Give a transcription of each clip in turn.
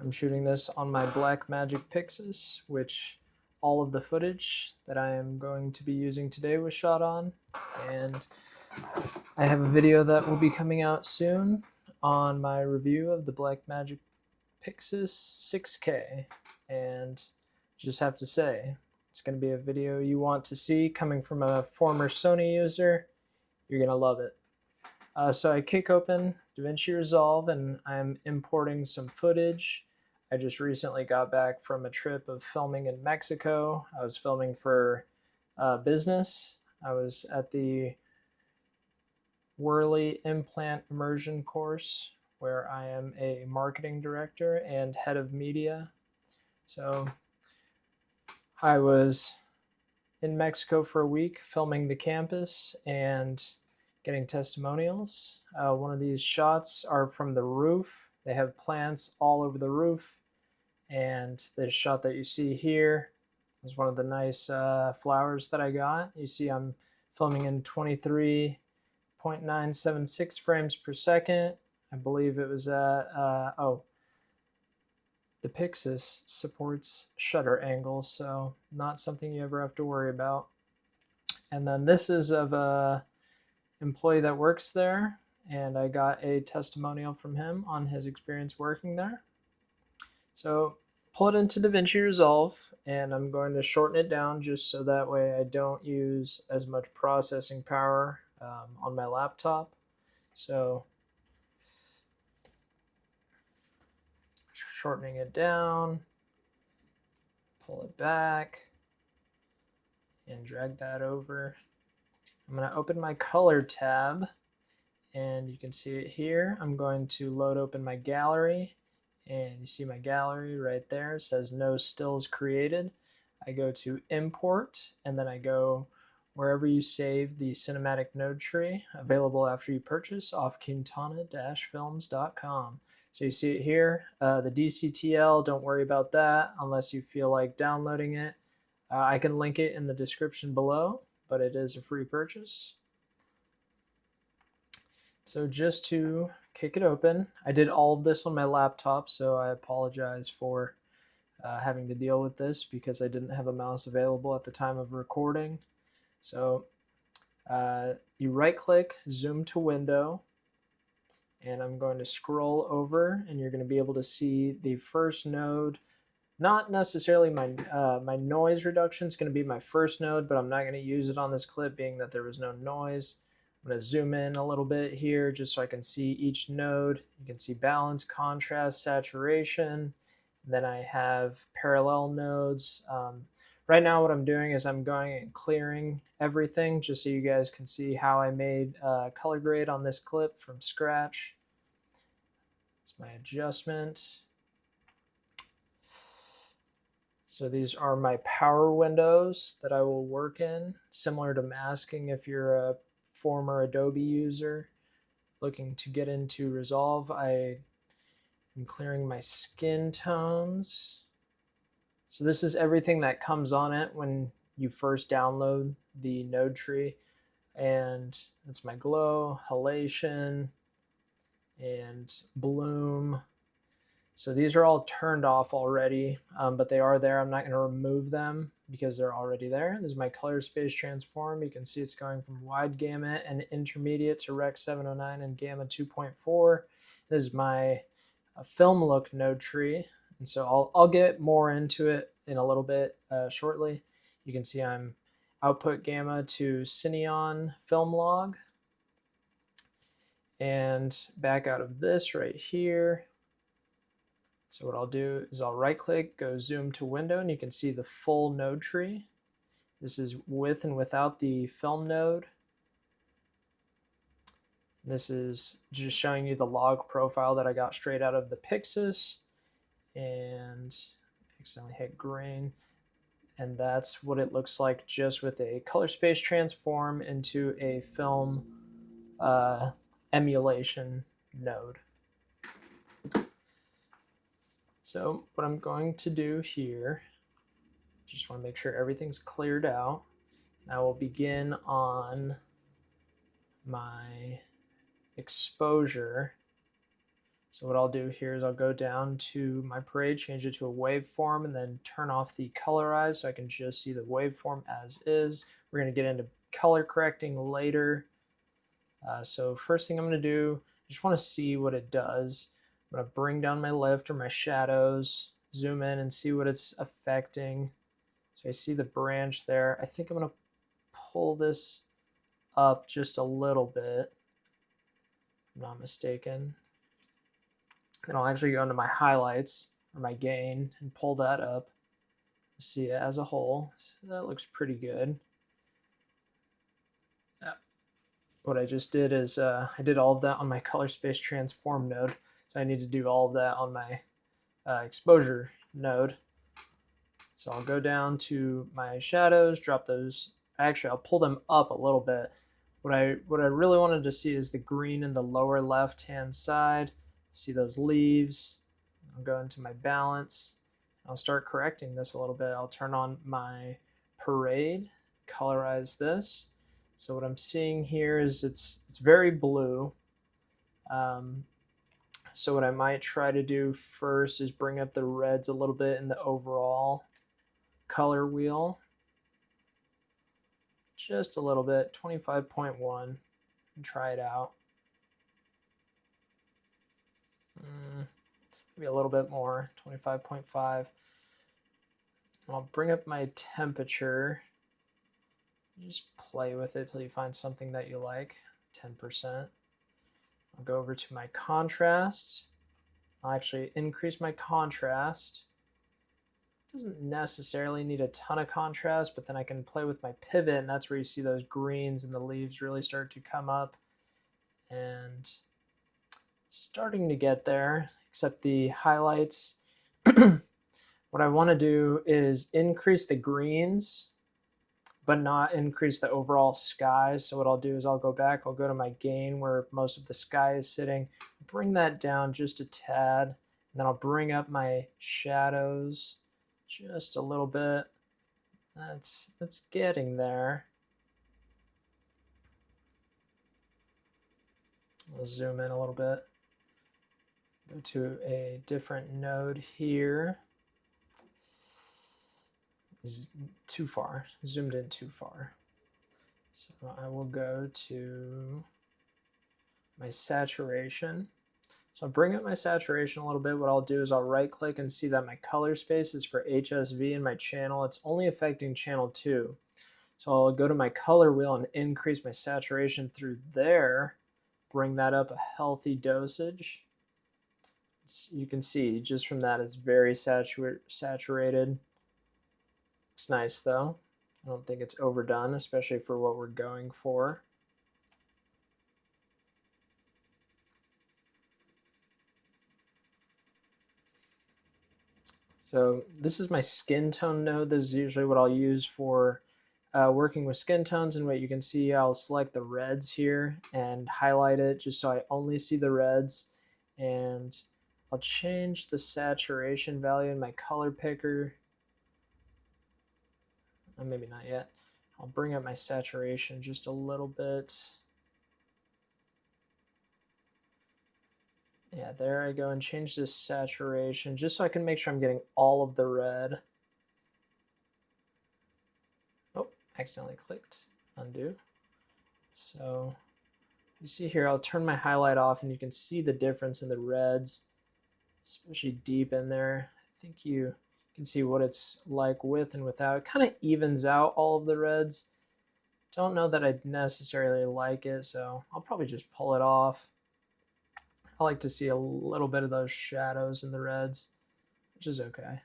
I'm shooting this on my Blackmagic Pyxis, which all of the footage that I am going to be using today was shot on. And I have a video that will be coming out soon on my review of the Blackmagic Pyxis 6K. And just have to say, it's going to be a video you want to see coming from a former Sony user. You're going to love it. So I kick open Davinci Resolve and I'm importing some footage. I just recently got back from a trip of filming in Mexico. I was filming for business. I was at the Worley Implant Immersion course where I am a marketing director and head of media. So I was in Mexico for a week filming the campus and getting testimonials. One of these shots are from the roof. They have plants all over the roof. And this shot that you see here is one of the nice flowers that I got. You see I'm filming in 23.976 frames per second. I believe it was at, the Pyxis supports shutter angles, so not something you ever have to worry about. And then this is of a employee that works there, and I got a testimonial from him on his experience working there. So pull it into Davinci Resolve, and I'm going to shorten it down just so that way I don't use as much processing power on my laptop. So shortening it down, pull it back, and drag that over. I'm going to open my color tab, and you can see it here. I'm going to load open my gallery, and you see my gallery right there. It says no stills created. I go to import, and then I go wherever you save the cinematic node tree, available after you purchase off quintana-films.com. So you see it here, the DCTL, don't worry about that unless you feel like downloading it. I can link it in the description below, but it is a free purchase. So just to kick it open, I did all of this on my laptop, so I apologize for having to deal with this because I didn't have a mouse available at the time of recording. So you right click, zoom to window, and I'm going to scroll over, and you're going to be able to see the first node. Not necessarily my noise reduction is going to be my first node, but I'm not going to use it on this clip being that there was no noise. I'm going to zoom in a little bit here just so I can see each node. You can see balance, contrast, saturation. And then I have parallel nodes. Right now what I'm doing is I'm going and clearing everything just so you guys can see how I made color grade on this clip from scratch. It's my adjustment. So these are my power windows that I will work in, similar to masking if you're a former Adobe user looking to get into Resolve. I am clearing my skin tones. So this is everything that comes on it when you first download the node tree. And that's my glow, halation, and bloom. So these are all turned off already, but they are there. I'm not going to remove them because they're already there. This is my color space transform. You can see it's going from wide gamut and intermediate to Rec 709 and gamma 2.4. This is my film look node tree. And so I'll get more into it in a little bit shortly. You can see I'm output gamma to Cineon film log. And back out of this right here. So what I'll do is I'll right click, go zoom to window, and you can see the full node tree. This is with and without the film node. This is just showing you the log profile that I got straight out of the Pyxis. And accidentally hit grain. And that's what it looks like just with a color space transform into a film emulation node. So what I'm going to do here, just want to make sure everything's cleared out. I will begin on my exposure. So what I'll do here is I'll go down to my parade, change it to a waveform, and then turn off the colorize so I can just see the waveform as is. We're going to get into color correcting later. So first thing I'm going to do, I just want to see what it does. I'm going to bring down my lift or my shadows, zoom in and see what it's affecting. So I see the branch there. I think I'm going to pull this up just a little bit, if I'm not mistaken. And I'll actually go into my highlights or my gain and pull that up to see it as a whole. So that looks pretty good. What I just did is I did all of that on my color space transform node. So I need to do all of that on my exposure node. So I'll go down to my shadows, drop those. Actually, I'll pull them up a little bit. What I really wanted to see is the green in the lower left-hand side. See those leaves. I'll go into my balance. I'll start correcting this a little bit. I'll turn on my parade, colorize this. So what I'm seeing here is it's very blue. So what I might try to do first is bring up the reds a little bit in the overall color wheel. Just a little bit, 25.1, and try it out. Maybe a little bit more, 25.5. I'll bring up my temperature. Just play with it till you find something that you like, 10%. I'll go over to my contrast. I'll actually increase my contrast. It doesn't necessarily need a ton of contrast, but then I can play with my pivot, and that's where you see those greens and the leaves really start to come up. And starting to get there, except the highlights. What I want to do is increase the greens, but not increase the overall sky. So what I'll do is I'll go back, I'll go to my gain where most of the sky is sitting, bring that down just a tad, and then I'll bring up my shadows just a little bit. That's getting there. We'll zoom in a little bit. Go to a different node here. Is too far, zoomed in too far. So I will go to my saturation. So I'll bring up my saturation a little bit. What I'll do is I'll right click and see that my color space is for HSV in my channel. It's only affecting channel 2. So I'll go to my color wheel and increase my saturation through there, bring that up a healthy dosage. You can see just from that it's very saturated. It's nice though. I don't think it's overdone, especially for what we're going for. So this is my skin tone node. This is usually what I'll use for working with skin tones, and what you can see, I'll select the reds here and highlight it just so I only see the reds. And I'll change the saturation value in my color picker. Maybe not yet. I'll bring up my saturation just a little bit. Yeah, there I go, and change this saturation just so I can make sure I'm getting all of the red. Oh, accidentally clicked. Undo. So you see here, I'll turn my highlight off and you can see the difference in the reds, especially deep in there. I think you can see what it's like with and without. It kind of evens out all of the reds. Don't know that I'd necessarily like it, so I'll probably just pull it off. I like to see a little bit of those shadows in the reds, which is okay.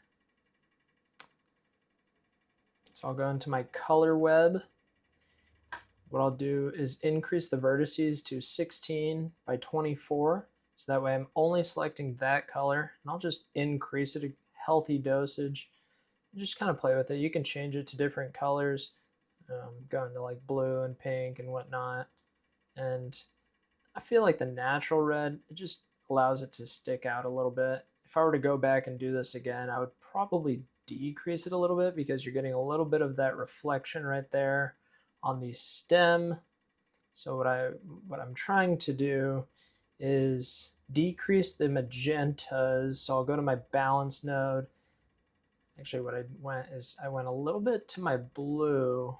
So I'll go into my color web. What I'll do is increase the vertices to 16 by 24. So that way I'm only selecting that color, and I'll just increase it a healthy dosage. Just kind of play with it. You can change it to different colors, go into like blue and pink and whatnot. And I feel like the natural red, it just allows it to stick out a little bit. If I were to go back and do this again, I would probably decrease it a little bit because you're getting a little bit of that reflection right there on the stem. So what I'm trying to do is decrease the magentas. So I'll go to my balance node. Actually, what I went is I went a little bit to my blue.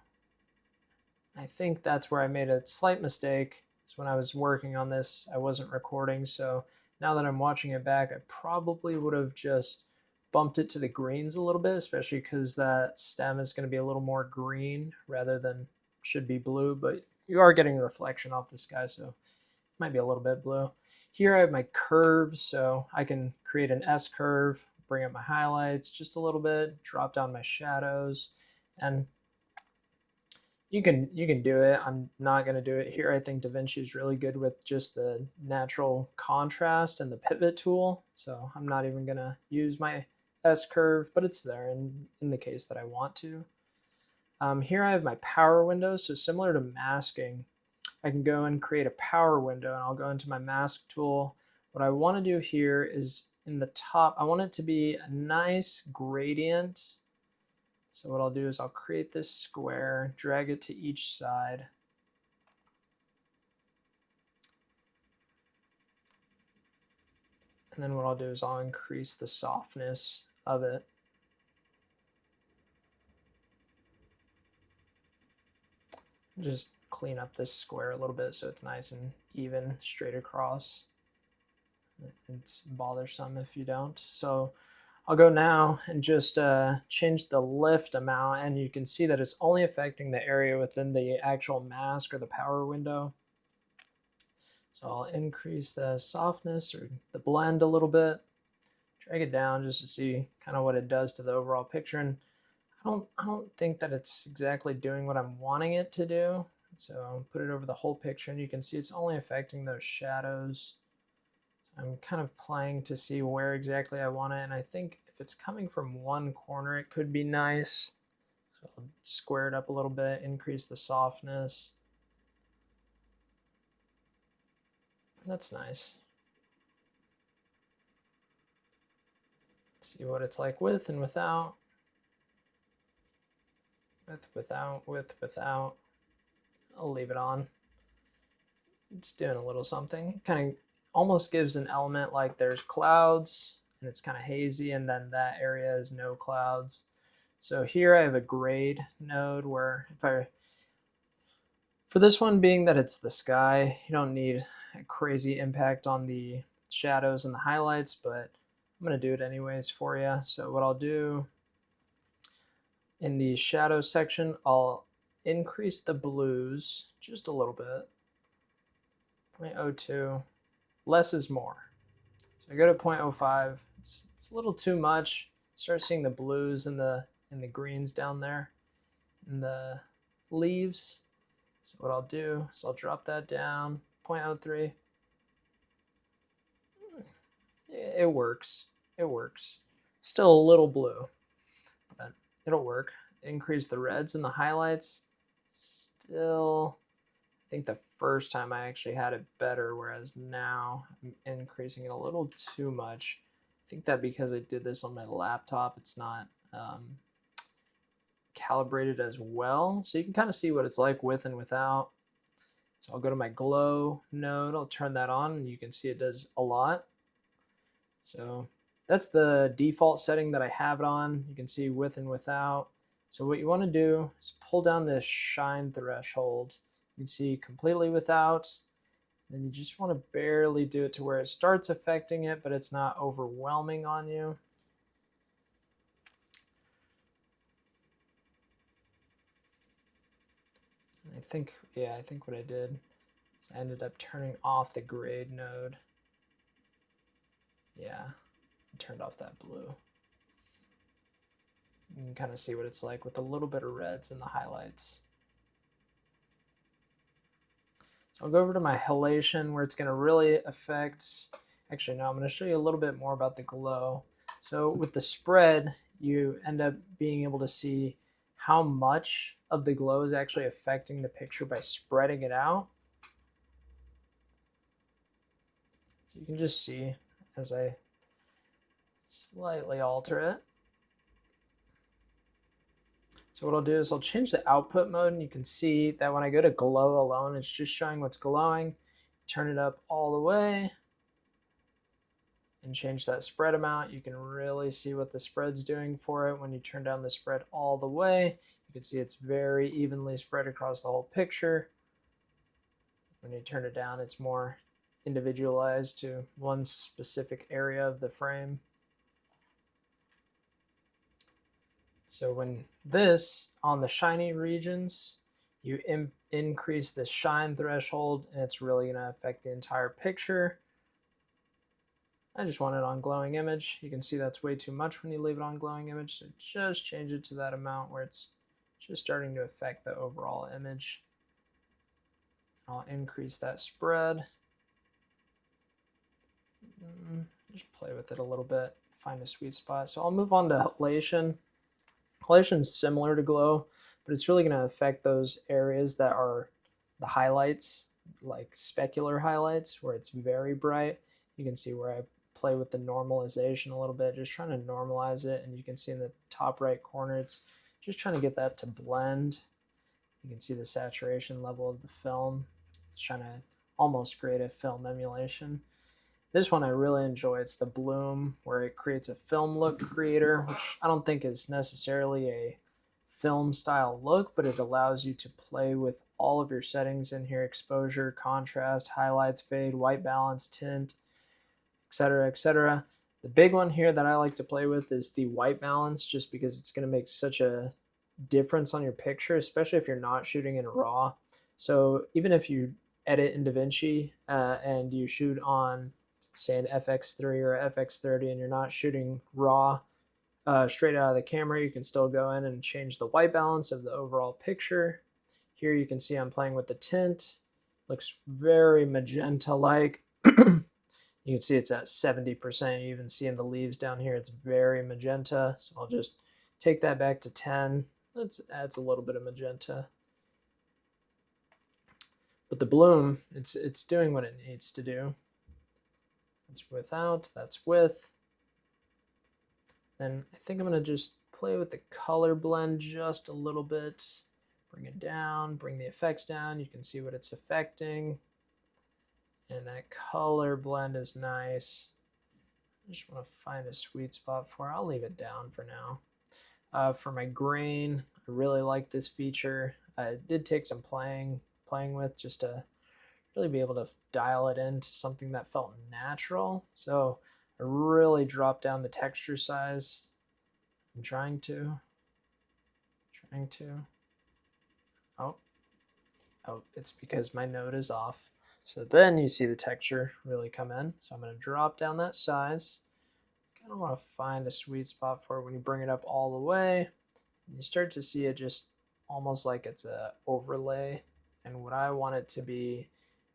I think that's where I made a slight mistake. Is when I was working on this, I wasn't recording. So now that I'm watching it back, I probably would have just bumped it to the greens a little bit, especially because that stem is going to be a little more green rather than should be blue. But you are getting a reflection off the sky, so it might be a little bit blue. Here I have my curves, so I can create an S curve, bring up my highlights just a little bit, drop down my shadows, and you can do it. I'm not going to do it here. I think Davinci is really good with just the natural contrast and the pivot tool, so I'm not even going to use my S curve, but it's there in the case that I want to. Here I have my power window, so similar to masking, I can go and create a power window, and I'll go into my mask tool. What I want to do here is in the top, I want it to be a nice gradient. So what I'll do is I'll create this square, drag it to each side. And then what I'll do is I'll increase the softness of it. Just clean up this square a little bit so it's nice and even straight across. It's bothersome if you don't. So I'll go now and just change the lift amount, and you can see that it's only affecting the area within the actual mask or the power window. So I'll increase the softness or the blend a little bit, drag it down just to see kind of what it does to the overall picture. And I don't think that it's exactly doing what I'm wanting it to do. So put it over the whole picture, and you can see it's only affecting those shadows. I'm kind of playing to see where exactly I want it, and I think if it's coming from one corner, it could be nice. So I'll square it up a little bit, increase the softness. That's nice. See what it's like with and without. With, without. I'll leave it on. It's doing a little something. Kind of almost gives an element like there's clouds and it's kind of hazy, and then that area is no clouds. So here I have a grade node where for this one, being that it's the sky, you don't need a crazy impact on the shadows and the highlights, but I'm going to do it anyways for you. So what I'll do in the shadow section, I'll increase the blues just a little bit. 0.02. Less is more. So I go to 0.05. It's a little too much. Start seeing the blues and the greens down there in the leaves. So what I'll do is I'll drop that down, 0.03. It works. It works. Still a little blue, but it'll work. Increase the reds and the highlights. Still, I think the first time I actually had it better, whereas now I'm increasing it a little too much. I think that because I did this on my laptop, it's not calibrated as well. So you can kind of see what it's like with and without. So I'll go to my glow node, I'll turn that on, and you can see it does a lot. So that's the default setting that I have it on. You can see with and without. So what you want to do is pull down this shine threshold. You can see completely without. Then you just want to barely do it to where it starts affecting it, but it's not overwhelming on you. I think what I did is I ended up turning off the grade node. Yeah, I turned off that blue. You can kind of see what it's like with a little bit of reds in the highlights. So I'll go over to my halation where it's going to really affect, actually no, I'm going to show you a little bit more about the glow. So with the spread, you end up being able to see how much of the glow is actually affecting the picture by spreading it out. So you can just see as I slightly alter it. So what I'll do is I'll change the output mode, and you can see that when I go to glow alone, it's just showing what's glowing. Turn it up all the way. and change that spread amount, you can really see what the spread's doing for it. When you turn down the spread all the way, you can see it's very evenly spread across the whole picture. When you turn it down, it's more individualized to one specific area of the frame. So when this, on the shiny regions, you increase the shine threshold, and it's really going to affect the entire picture. I just want it on glowing image. You can see that's way too much when you leave it on glowing image, so just change it to that amount where it's just starting to affect the overall image. I'll increase that spread. Just play with it a little bit, find a sweet spot. So I'll move on to halation. Halation is similar to glow, but it's really going to affect those areas that are the highlights, like specular highlights, where it's very bright. You can see where I play with the normalization a little bit, just trying to normalize it. And you can see in the top right corner, it's just trying to get that to blend. You can see the saturation level of the film. It's trying to almost create a film emulation. This one I really enjoy. It's the bloom, where it creates a film look creator, which I don't think is necessarily a film style look, but it allows you to play with all of your settings in here: exposure, contrast, highlights, fade, white balance, tint, etc., etc. The big one here that I like to play with is the white balance, just because it's going to make such a difference on your picture, especially if you're not shooting in RAW. So even if you edit in Davinci and you shoot on, say, an FX3 or FX30, and you're not shooting RAW straight out of the camera, you can still go in and change the white balance of the overall picture. Here you can see I'm playing with the tint. Looks very magenta-like. You can see it's at 70%. You even see in the leaves down here, it's very magenta. So I'll just take that back to 10. That adds a little bit of magenta. But the bloom, it's doing what it needs to do. That's without, that's with. Then I think I'm going to just play with the color blend just a little bit. Bring it down, bring the effects down. You can see what it's affecting. And that color blend is nice. I just want to find a sweet spot for it. I'll leave it down for now. For my grain, I really like this feature. I did take some playing with, just to really be able to dial it into something that felt natural. So I really dropped down the texture size. I'm trying to. Oh, it's because my node is off. So then you see the texture really come in. So I'm going to drop down that size. Kind of want to find a sweet spot for it. When you bring it up all the way, you start to see it just almost like it's a overlay. And what I want it to be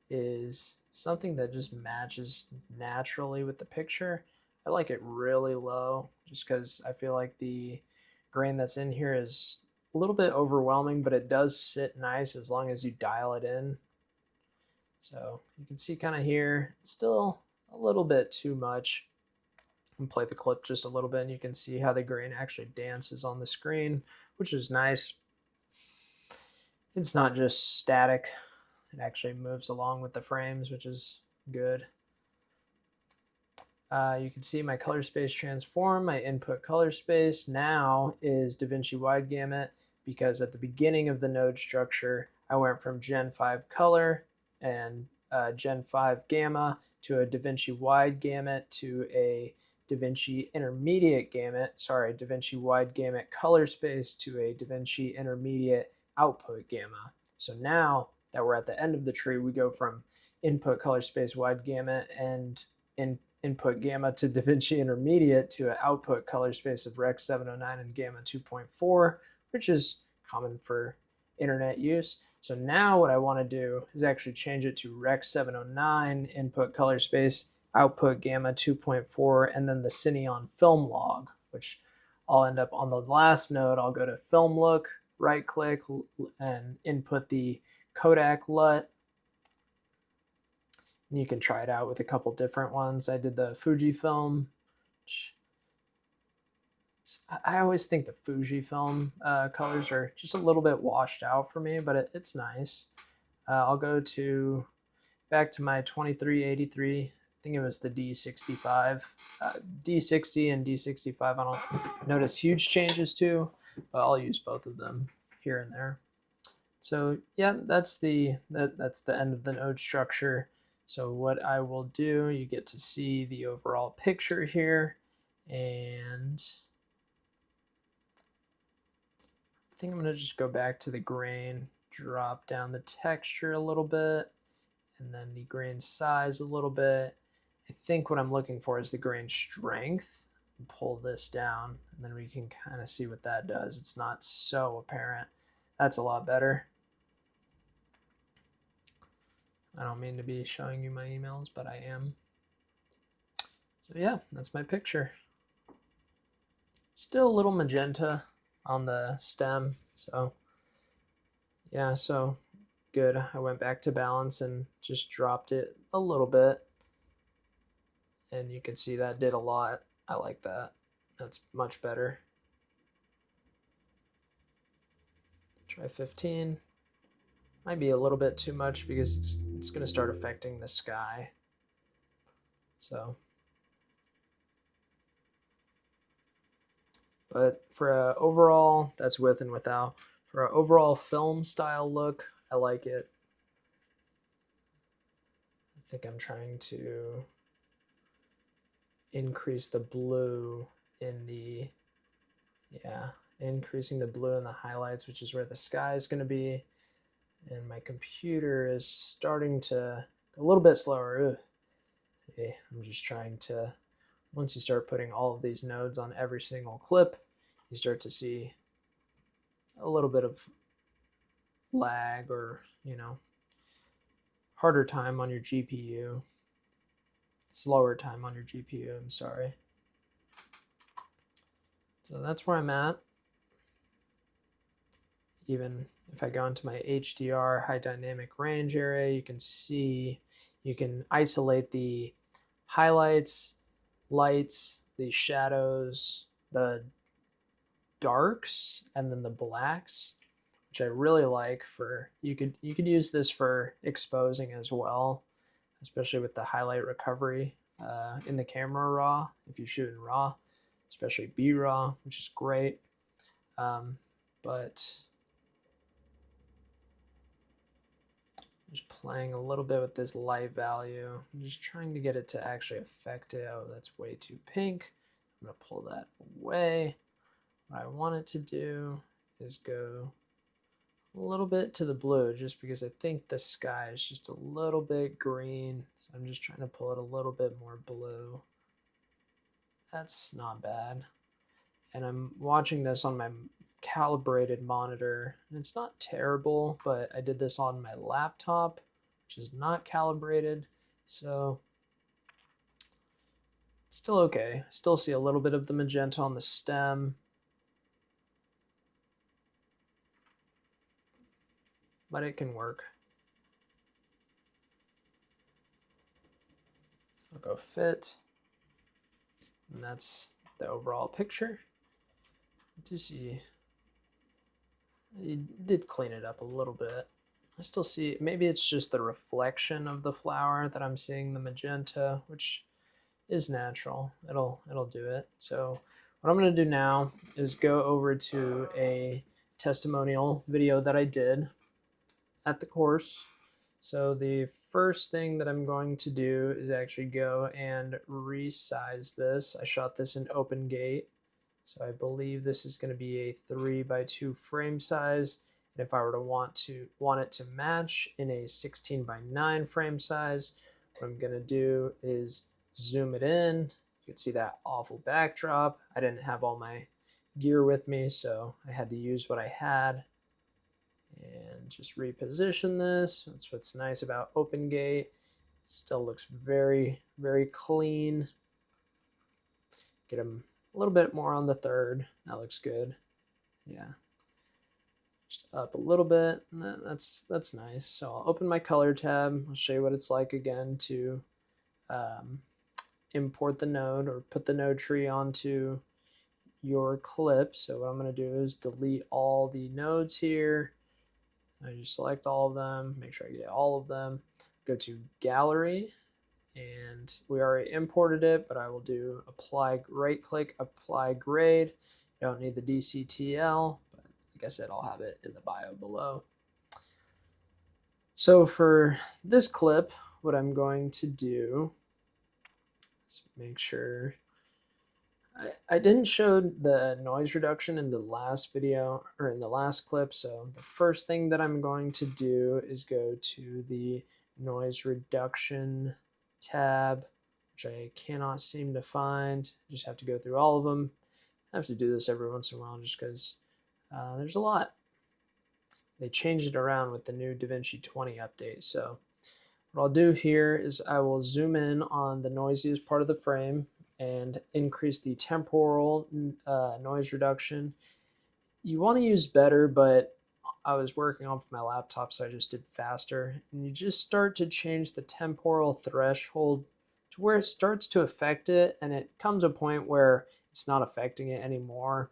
is something that just matches naturally with the picture. I like it really low, just because I feel like the grain that's in here is a little bit overwhelming, but it does sit nice as long as you dial it in. So you can see kind of here, it's still a little bit too much. And play the clip just a little bit, and you can see how the grain actually dances on the screen, which is nice. It's not just static. It actually moves along with the frames, which is good. You can see my color space transform. My input color space now is Davinci wide gamut, because at the beginning of the node structure, I went from Gen 5 color and Gen 5 gamma to a Davinci wide gamut to a Davinci intermediate gamut, Davinci wide gamut color space to a Davinci intermediate output gamma. So now that we're at the end of the tree, we go from input color space wide gamut and input gamma to Davinci intermediate to an output color space of Rec 709 and gamma 2.4, which is common for internet use. So now what I want to do is actually change it to Rec 709 input color space, output gamma 2.4, and then the Cineon film log, which I'll end up on the last node. I'll go to film look, right click, and input the Kodak LUT. And you can try it out with a couple different ones. I did the Fujifilm. I always think the Fujifilm colors are just a little bit washed out for me, but it's nice. I'll go back to my 2383 think it was the D65. D60 and D65 I don't notice huge changes to, but I'll use both of them here and there. So yeah, that's the end of the node structure. So what I will do, you get to see the overall picture here, and I think I'm going to just go back to the grain, drop down the texture a little bit, and then the grain size a little bit. I think what I'm looking for is the grain strength. Pull this down, and then we can kind of see what that does. It's not so apparent. That's a lot better. I don't mean to be showing you my emails, but I am. So yeah, that's my picture. Still a little magenta on the stem, so yeah, so good. I went back to balance and just dropped it a little bit, and you can see that did a lot. I like that. That's much better. Try 15. Might be a little bit too much because it's going to start affecting the sky. So, but for a overall, that's with and without. For an overall film style look, I like it. I think I'm trying to increase the blue in the, yeah, increasing the blue in the highlights, which is where the sky is going to be. And my computer is starting to a little bit slower. See, I'm just trying to, once you start putting all of these nodes on every single clip, you start to see a little bit of lag, or, you know, harder time on your GPU, slower time on your GPU, I'm sorry. So that's where I'm at. Even if I go into my HDR, high dynamic range area, you can see, you can isolate the highlights, lights, the shadows, the darks, and then the blacks, which I really like. For you could use this for exposing as well, especially with the highlight recovery in the camera raw, if you shoot in raw, especially B-raw, which is great. But just playing a little bit with this light value. I'm just trying to get it to actually affect it. Oh, that's way too pink. I'm going to pull that away. What I want it to do is go a little bit to the blue, just because I think the sky is just a little bit green. So I'm just trying to pull it a little bit more blue. That's not bad. And I'm watching this on my calibrated monitor, and it's not terrible, but I did this on my laptop, which is not calibrated, so still okay. Still see a little bit of the magenta on the stem, but it can work. I'll go fit, and that's the overall picture. I do see you did clean it up a little bit. I still see, maybe it's just the reflection of the flower that I'm seeing the magenta, which is natural. It'll do it. So what I'm going to do now is go over to a testimonial video that I did at the course. So the first thing that I'm going to do is actually go and resize this. I shot this in OpenGate. So I believe this is going to be a 3:2 frame size. And if I were to want it to match in a 16:9 frame size, what I'm going to do is zoom it in. You can see that awful backdrop. I didn't have all my gear with me, so I had to use what I had. And just reposition this. That's what's nice about OpenGate. Still looks very, very clean. Get them a little bit more on the third. That looks good. Yeah. Just up a little bit. And that's nice. So I'll open my color tab. I'll show you what it's like again to import the node or put the node tree onto your clip. So what I'm going to do is delete all the nodes here. I just select all of them, make sure I get all of them. Go to gallery, and we already imported it, but I will do apply, right click, apply grade. You don't need the DCTL, but like I said, I'll have it in the bio below. So for this clip, what I'm going to do is make sure I didn't show the noise reduction in the last video or in the last clip. So the first thing that I'm going to do is go to the noise reduction tab, which I cannot seem to find. I just have to go through all of them. I have to do this every once in a while just because there's a lot. They changed it around with the new Davinci 20 update. So what I'll do here is I will zoom in on the noisiest part of the frame and increase the temporal noise reduction. You want to use better, but I was working off my laptop, so I just did faster. And you just start to change the temporal threshold to where it starts to affect it, and it comes a point where it's not affecting it anymore.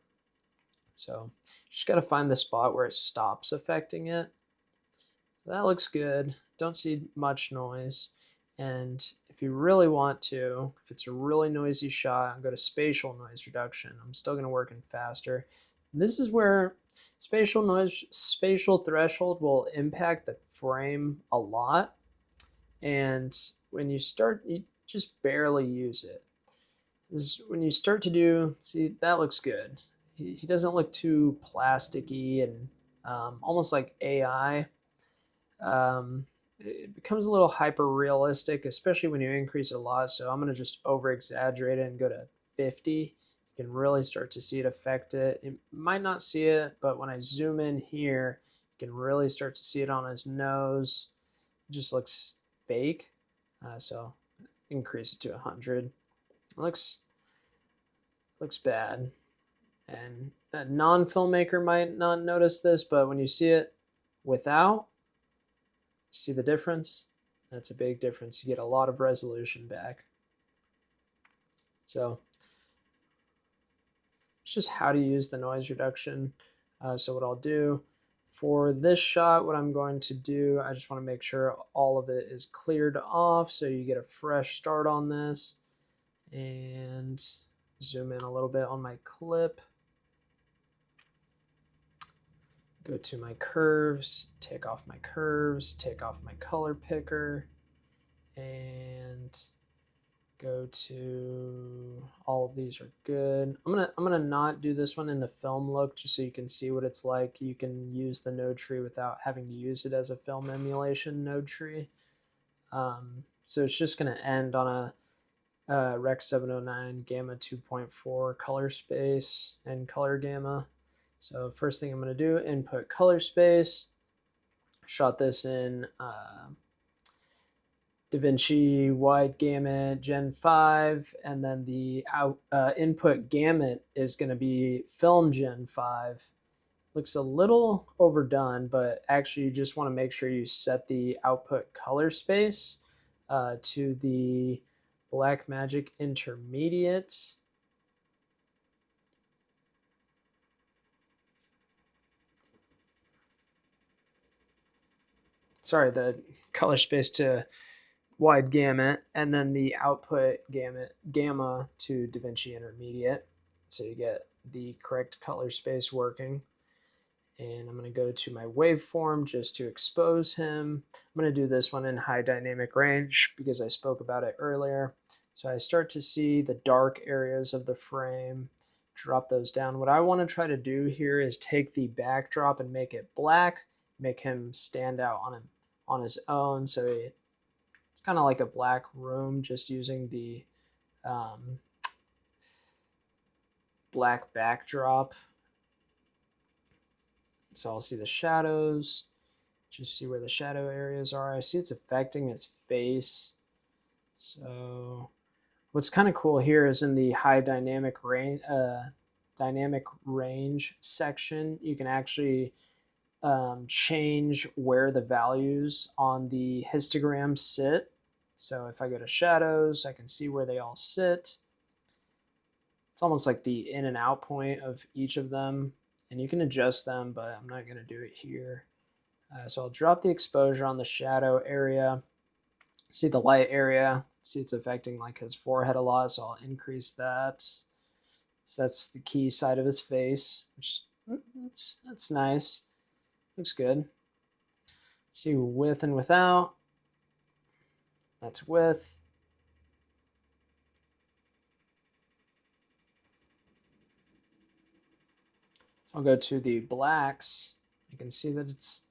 So you just got to find the spot where it stops affecting it. So that looks good. Don't see much noise. And if you really want to, if it's a really noisy shot, go to spatial noise reduction. I'm still going to work in faster. This is where spatial threshold will impact the frame a lot. And when you start, you just barely use it. Is when you start to do, see, that looks good. He doesn't look too plasticky and almost like AI. It becomes a little hyper realistic, especially when you increase it a lot. So I'm going to just over exaggerate it and go to 50. You can really start to see it affect it. You might not see it, but when I zoom in here, you can really start to see it on his nose. It just looks fake. So increase it to 100. It looks bad. And a non-filmmaker might not notice this, but when you see it without, see the difference? That's a big difference. You get a lot of resolution back. So it's just how to use the noise reduction. So what I'll do for this shot, what I'm going to do, I just want to make sure all of it is cleared off so you get a fresh start on this. And zoom in a little bit on my clip. Go to my curves, take off my curves, take off my color picker, and go to all of these are good. I'm gonna not do this one in the film look just so you can see what it's like. You can use the node tree without having to use it as a film emulation node tree. So it's just gonna end on a Rec 709 gamma 2.4 color space and color gamma. So first thing I'm going to do, input color space. Shot this in Davinci wide gamut Gen 5, and then the input gamut is going to be film Gen 5. Looks a little overdone, but actually you just want to make sure you set the output color space to the Blackmagic intermediate. Sorry, the color space to wide gamut, and then the output gamma to Davinci intermediate. So you get the correct color space working. And I'm going to go to my waveform just to expose him. I'm going to do this one in high dynamic range because I spoke about it earlier. So I start to see the dark areas of the frame, drop those down. What I want to try to do here is take the backdrop and make it black, make him stand out on his own. So it's kind of like a black room, just using the black backdrop. So I'll see the shadows, just see where the shadow areas are. I see it's affecting his face. So what's kind of cool here is in the high dynamic range section, you can actually change where the values on the histogram sit. So if I go to shadows, I can see where they all sit. It's almost like the in and out point of each of them, and you can adjust them, but I'm not going to do it here. So I'll drop the exposure on the shadow area. See the light area See, it's affecting like his forehead a lot, so I'll increase that. So that's the key side of his face, which that's nice. Looks good. See with and without. That's with. So I'll go to the blacks. You can see that it's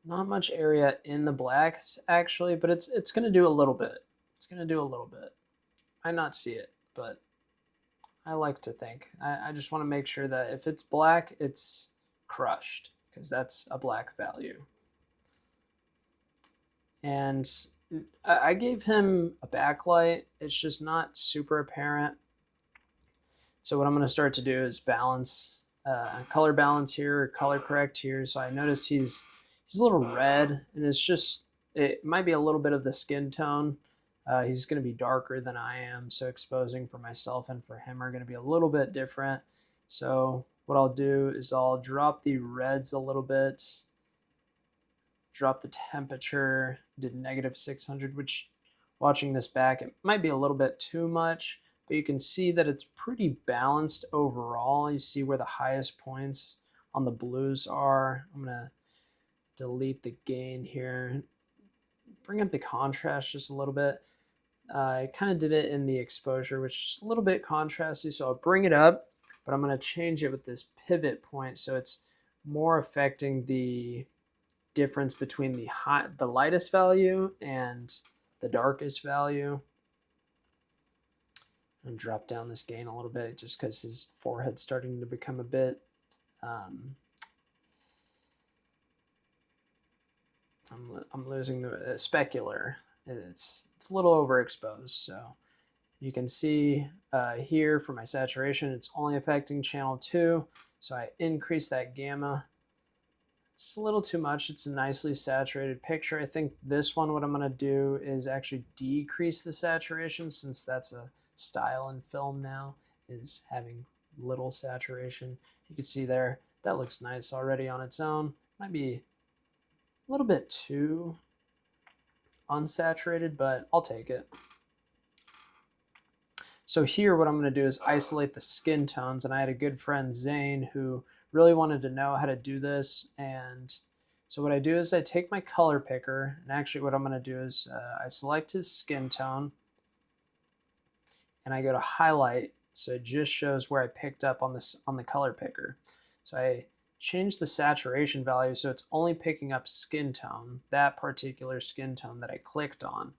not much area in the blacks actually, but it's going to do a little bit. It's going to do a little bit. I not see it, but I like to think. I just want to make sure that if it's black, it's crushed, because that's a black value. And I gave him a backlight. It's just not super apparent. So what I'm going to start to do is balance, color balance here, color correct here. So I notice he's a little red, and it might be a little bit of the skin tone. He's going to be darker than I am, so exposing for myself and for him are going to be a little bit different. So what I'll do is I'll drop the reds a little bit, drop the temperature, did -600, which watching this back, it might be a little bit too much, but you can see that it's pretty balanced overall. You see where the highest points on the blues are. I'm going to delete the gain here, bring up the contrast just a little bit. I kind of did it in the exposure, which is a little bit contrasty, so I'll bring it up, but I'm going to change it with this pivot point, so it's more affecting the difference between the lightest value and the darkest value. And drop down this gain a little bit just because his forehead's starting to become a bit I'm losing the specular. It's a little overexposed, so you can see here for my saturation, it's only affecting channel 2, so I increase that gamma. It's a little too much. It's a nicely saturated picture. I think this one, what I'm going to do is actually decrease the saturation, since that's a style in film now, is having little saturation. You can see there, that looks nice already on its own. Might be a little bit too unsaturated, but I'll take it. So here what I'm going to do is isolate the skin tones, and I had a good friend, Zane, who really wanted to know how to do this. And so what I do is I take my color picker, and actually what I'm going to do is I select his skin tone, and I go to highlight, so it just shows where I picked up on the color picker. So I change the saturation value so it's only picking up skin tone, that particular skin tone that I clicked on.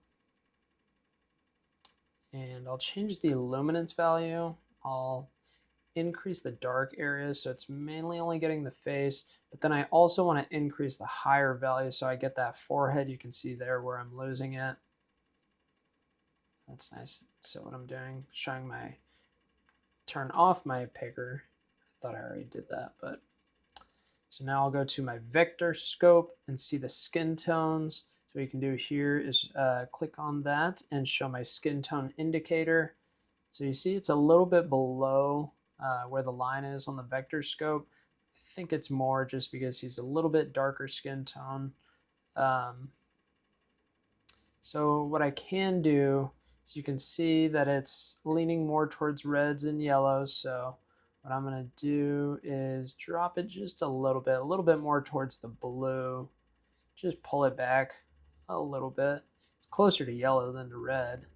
And I'll change the luminance value. I'll increase the dark areas so it's mainly only getting the face, but then I also want to increase the higher value so I get that forehead. You can see there where I'm losing it. That's nice. So what I'm doing, turn off my picker. I thought I already did that, but so now I'll go to my vector scope and see the skin tones. So what you can do here is click on that and show my skin tone indicator. So you see it's a little bit below where the line is on the vector scope. I think it's more just because he's a little bit darker skin tone. So what I can do is you can see that it's leaning more towards reds and yellows. So what I'm going to do is drop it just a little bit more towards the blue. Just pull it back a little bit. It's closer to yellow than to red.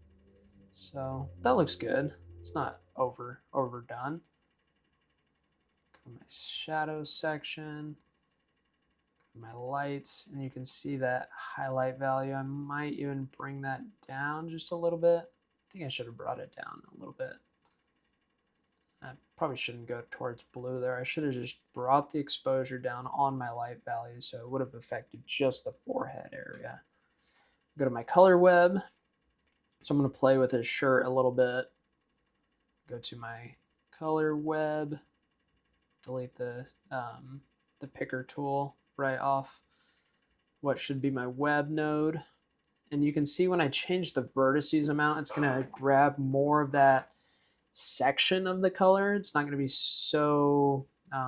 So that looks good. It's not overdone. Go to my shadow section, my lights, and you can see that highlight value. I might even bring that down just a little bit. I think I should have brought it down a little bit. I probably shouldn't go towards blue there. I should have just brought the exposure down on my light value, so it would have affected just the forehead area. Go to my color web. So I'm going to play with his shirt a little bit. Go to my color web, delete the picker tool right off what should be my web node. And you can see when I change the vertices amount, it's going to grab more of that section of the color. It's not going to be so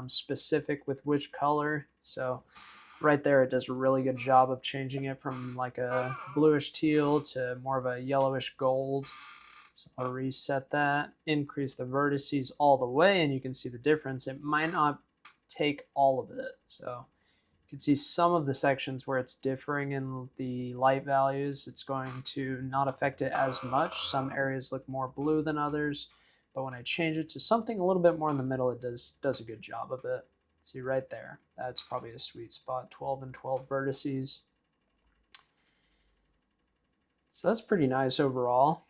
specific with which color. So right there, it does a really good job of changing it from like a bluish teal to more of a yellowish gold. So I'll reset that, increase the vertices all the way, and you can see the difference. It might not take all of it. So you can see some of the sections where it's differing in the light values. It's going to not affect it as much. Some areas look more blue than others. But when I change it to something a little bit more in the middle, it does a good job of it. See right there, that's probably a sweet spot, 12 and 12 vertices. So that's pretty nice overall.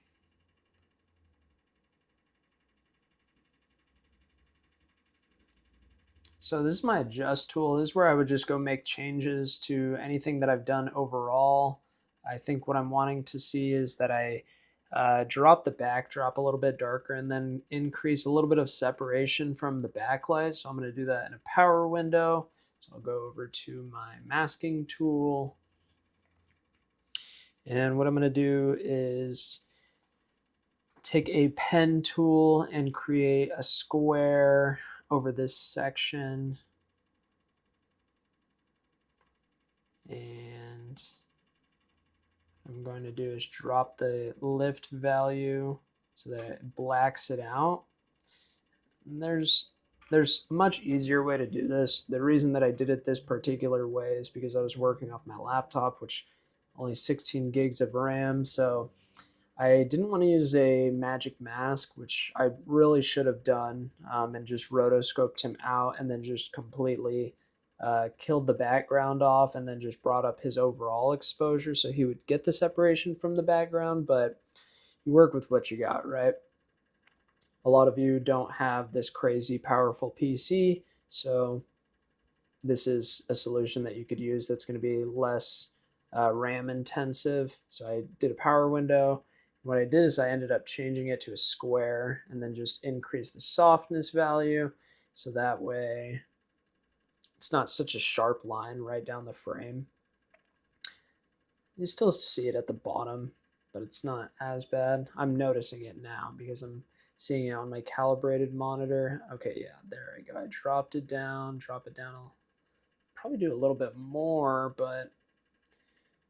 So this is my adjust tool. This is where I would just go make changes to anything that I've done overall. I think what I'm wanting to see is that I drop the backdrop a little bit darker and then increase a little bit of separation from the backlight. So I'm going to do that in a power window. So I'll go over to my masking tool. And what I'm going to do is take a pen tool and create a square over this section. And I'm going to do is drop the lift value so that it blacks it out. And there's a much easier way to do this. The reason that I did it this particular way is because I was working off my laptop, which only 16 gigs of RAM. So I didn't want to use a magic mask, which I really should have done, and just rotoscoped him out and then just completely killed the background off and then just brought up his overall exposure so he would get the separation from the background. But you work with what you got, right? A lot of you don't have this crazy powerful PC, so this is a solution that you could use that's going to be less RAM intensive. So I did a power window. What I did is I ended up changing it to a square and then just increase the softness value. So that way it's not such a sharp line right down the frame. You still see it at the bottom, but it's not as bad. I'm noticing it now because I'm seeing it on my calibrated monitor. Okay, yeah, there I go. I dropped it down, drop it down. I'll probably do a little bit more, but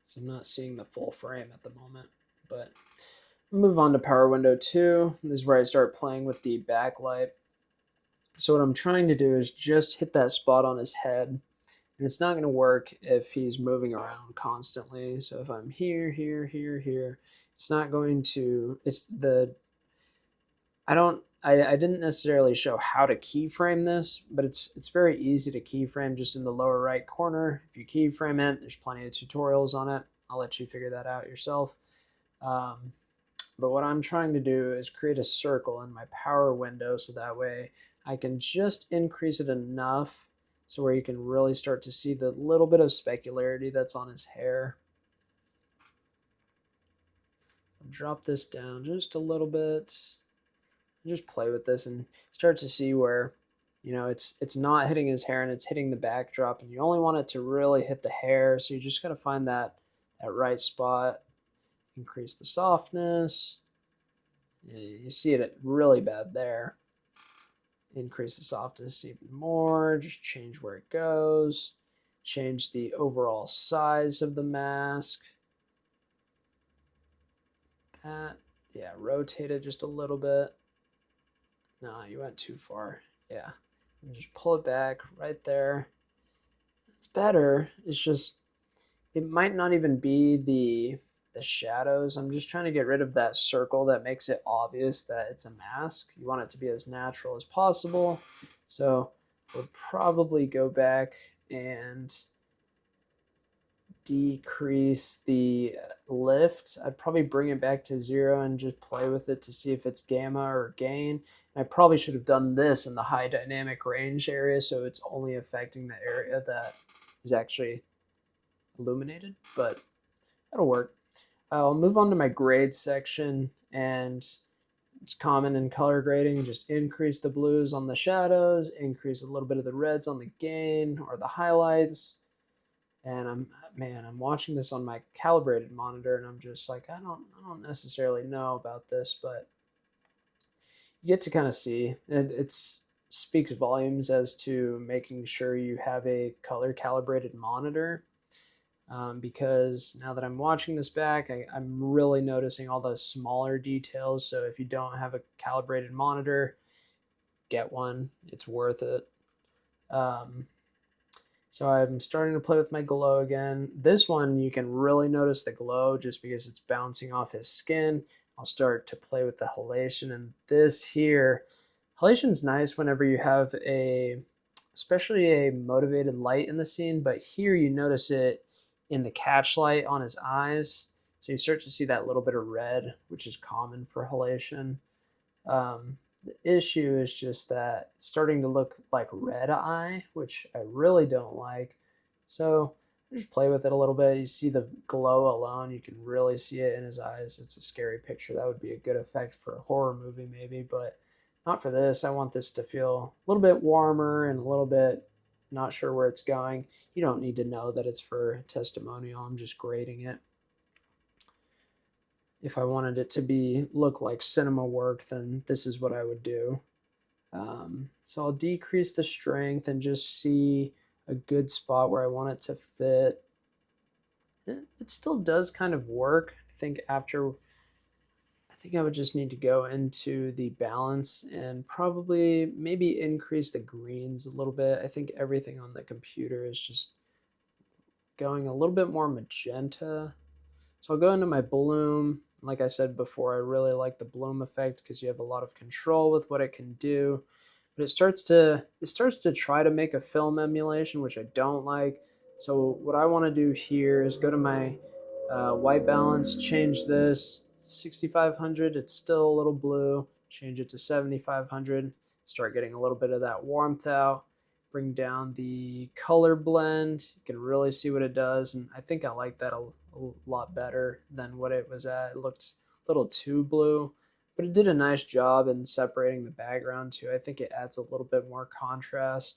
so I'm not seeing the full frame at the moment. But move on to power window 2. This is where I start playing with the backlight. So what I'm trying to do is just hit that spot on his head. And it's not going to work if he's moving around constantly. So if I'm here, here, here, here, it's not going to, I didn't necessarily show how to keyframe this, but it's very easy to keyframe just in the lower right corner. If you keyframe it, there's plenty of tutorials on it. I'll let you figure that out yourself. But what I'm trying to do is create a circle in my power window so that way I can just increase it enough so where you can really start to see the little bit of specularity that's on his hair. I'll drop this down just a little bit. Just play with this and start to see where, you know, it's not hitting his hair and it's hitting the backdrop, and you only want it to really hit the hair. So you just got to find that right spot. Increase the softness. You see it really bad there. Increase the softness even more. Just change where it goes. Change the overall size of the mask. That, yeah, rotate it just a little bit. No, you went too far. Yeah, and just pull it back right there. It's better. It's just, it might not even be the shadows. I'm just trying to get rid of that circle that makes it obvious that it's a mask. You want it to be as natural as possible. So we'll probably go back and decrease the lift. I'd probably bring it back to 0 and just play with it to see if it's gamma or gain. And I probably should have done this in the high dynamic range area so it's only affecting the area that is actually illuminated, but that'll work. I'll move on to my grade section, and it's common in color grading. Just increase the blues on the shadows, increase a little bit of the reds on the gain or the highlights. And I'm watching this on my calibrated monitor, and I'm just like, I don't necessarily know about this, but you get to kind of see. And it's speaks volumes as to making sure you have a color calibrated monitor. Because now that I'm watching this back, I'm really noticing all the smaller details. So if you don't have a calibrated monitor, get one. It's worth it. Um, so I'm starting to play with my glow again. This one, you can really notice the glow just because it's bouncing off his skin. I'll start to play with the halation. And this here, halation's nice whenever you have especially a motivated light in the scene, but here you notice it in the catch light on his eyes. So you start to see that little bit of red, which is common for halation. The issue is just that it's starting to look like red eye, which I really don't like. So I just play with it a little bit. You see the glow alone, you can really see it in his eyes. It's a scary picture. That would be a good effect for a horror movie maybe, but not for this. I want this to feel a little bit warmer and a little bit not sure where it's going. You don't need to know that it's for testimonial. I'm just grading it. If I wanted it to look like cinema work, then this is what I would do. So I'll decrease the strength and just see a good spot where I want it to fit. It still does kind of work. I think I would just need to go into the balance and probably maybe increase the greens a little bit. I think everything on the computer is just going a little bit more magenta. So I'll go into my bloom. Like I said before, I really like the bloom effect because you have a lot of control with what it can do. But it starts to try to make a film emulation, which I don't like. So what I want to do here is go to my white balance, change this 6500. It's still a little blue. Change it to 7500. Start getting a little bit of that warmth out. Bring down the color blend. You can really see what it does, and I think I like that a lot better than what it was at. It looked a little too blue, but it did a nice job in separating the background too. I think it adds a little bit more contrast.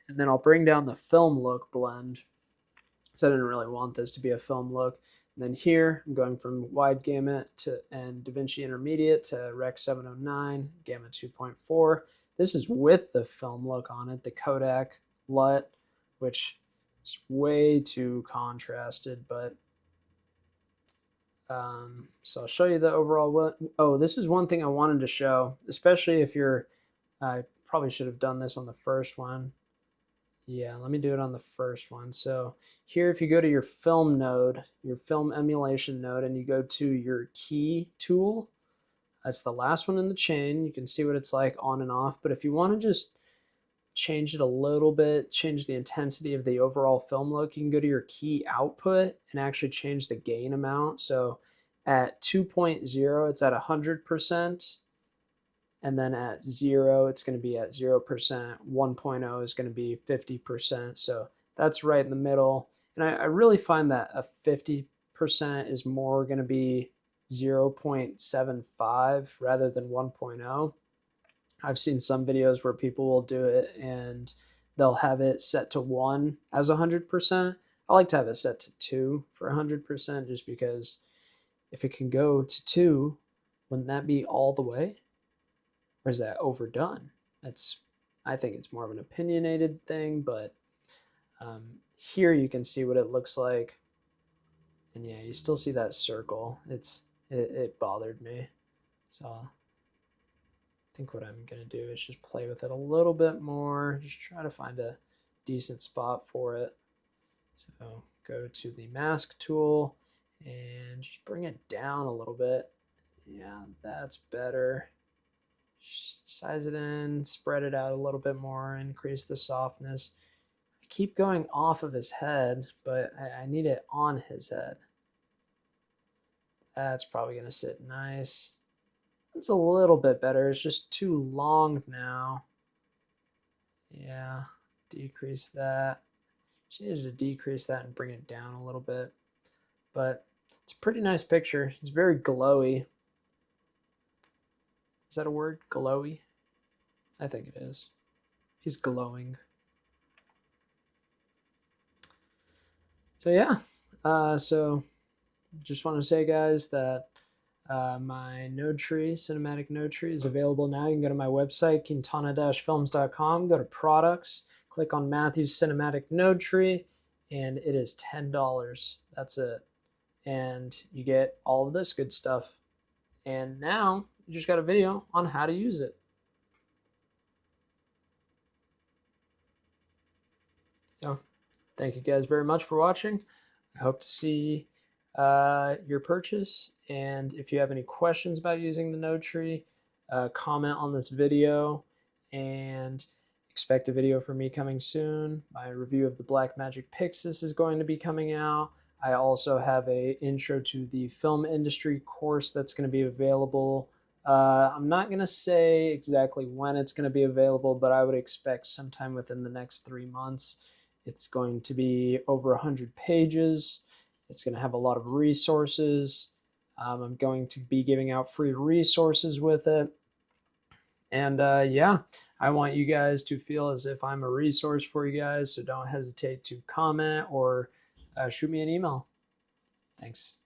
And then I'll bring down the film look blend. So I didn't really want this to be a film look. And then here, I'm going from wide gamut and Davinci Intermediate to Rec 709, gamma 2.4. This is with the film look on it, the Kodak LUT, which is way too contrasted, but so I'll show you the overall one. Oh, this is one thing I wanted to show, especially if I probably should have done this on the first one. Yeah, let me do it on the first one. So here, if you go to your film node, your film emulation node, and you go to your key tool, that's the last one in the chain. You can see what it's like on and off. But if you want to just change it a little bit, change the intensity of the overall film look, you can go to your key output and actually change the gain amount. So at 2.0, it's at 100%. And then at 0, it's going to be at 0%. 1.0 is going to be 50%. So that's right in the middle. And I really find that a 50% is more going to be 0.75 rather than 1.0. I've seen some videos where people will do it and they'll have it set to 1 as 100%. I like to have it set to 2 for 100% just because if it can go to 2, wouldn't that be all the way? Or is that overdone? I think it's more of an opinionated thing, but here you can see what it looks like. And yeah, you still see that circle. It bothered me. So I think what I'm gonna do is just play with it a little bit more, just try to find a decent spot for it. So go to the mask tool and just bring it down a little bit. Yeah, that's better. Size it in, spread it out a little bit more, increase the softness. I keep going off of his head, but I need it on his head. That's probably going to sit nice. It's a little bit better. It's just too long now. Yeah, decrease that. She needs to decrease that and bring it down a little bit. But it's a pretty nice picture. It's very glowy. Is that a word? Glowy? I think it is. He's glowing. So yeah, so just want to say, guys, that My node tree, cinematic node tree, is available now. You can go to my website, quintana-films.com, go to products, click on Matthew's cinematic node tree, and it is $10. That's it. And you get all of this good stuff. And now you just got a video on how to use it. So thank you guys very much for watching. I hope to see your purchase. And if you have any questions about using the node tree, comment on this video, and expect a video from me coming soon. My review of the Blackmagic Pyxis is going to be coming out. I also have a intro to the film industry course that's going to be available. I'm not going to say exactly when it's going to be available, but I would expect sometime within the next 3 months. It's going to be over 100 pages. It's going to have a lot of resources. I'm going to be giving out free resources with it. And yeah, I want you guys to feel as if I'm a resource for you guys. So don't hesitate to comment or shoot me an email. Thanks.